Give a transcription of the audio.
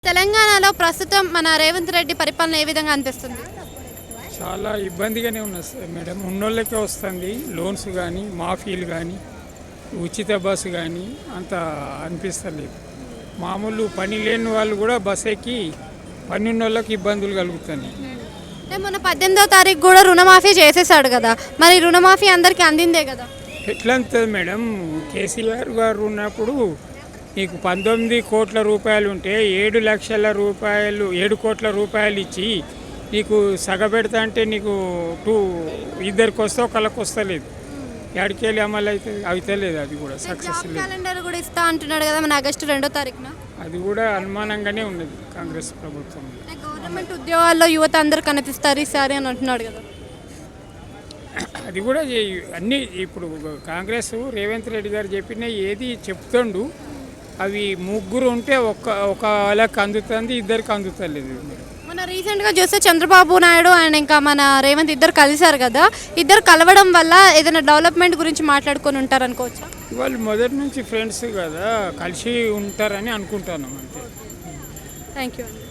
తెలంగాణలో ప్రస్తుతం మన రేవంత్ రెడ్డి పరిపాలన ఏ విధంగా అనిపిస్తుంది? చాలా ఇబ్బందిగానే ఉన్నది సార్ మేడం. ఉన్నోళ్ళకే వస్తుంది లోన్స్ కానీ మాఫీలు కానీ ఉచిత బస్సు కానీ అంత అనిపిస్తలేదు. మామూలు పని లేని వాళ్ళు కూడా బస్ ఎక్కి పని ఉన్న వాళ్ళకి ఇబ్బందులు కలుగుతున్నాయి. మొన్న 18వ తారీఖు కూడా రుణమాఫీ చేసేసాడు కదా, మరి రుణమాఫీ అందరికీ అందిందే కదా? ఎట్లా అంటుంది మేడం? కేసీఆర్ గారు ఉన్నప్పుడు నీకు 19 కోట్ల రూపాయలు ఉంటే 7 లక్షల రూపాయలు 7 కోట్ల రూపాయలు ఇచ్చి నీకు సగబెడతా అంటే నీకు ఇద్దరికి వస్తే ఒకళ్ళకి వస్తలేదు. ఎక్కడికెళ్ళి అమలు అవుతలేదు. అది కూడా సక్సెస్ లేదు. క్యాలెండర్ కూడా ఇస్తా అంటున్నాడు కదా మన ఆగస్టు 2వ తారీఖున. అది కూడా అనుమానంగానే ఉన్నది కాంగ్రెస్ ప్రభుత్వం. గవర్నమెంట్ ఉద్యోగాల్లో యువత అందరు కనిపిస్తారు ఈసారి అని అంటున్నాడు కదా. అది కూడా అన్నీ ఇప్పుడు కాంగ్రెస్ రేవంత్ రెడ్డి గారు చెప్పిన ఏది చెప్తుండు అవి ముగ్గురు ఉంటే ఒక వాళ్ళకి అందుతుంది, ఇద్దరికి అందుతలేదు. మన రీసెంట్గా చూస్తే చంద్రబాబు నాయుడు అండ్ ఇంకా మన రేవంత్ ఇద్దరు కలిశారు కదా, ఇద్దరు కలవడం వల్ల ఏదైనా డెవలప్మెంట్ గురించి మాట్లాడుకొని ఉంటారు అనుకోవచ్చా? వాళ్ళు మొదటి నుంచి ఫ్రెండ్స్ కదా, కలిసి ఉంటారని అనుకుంటున్నాం అంతే. Thank you.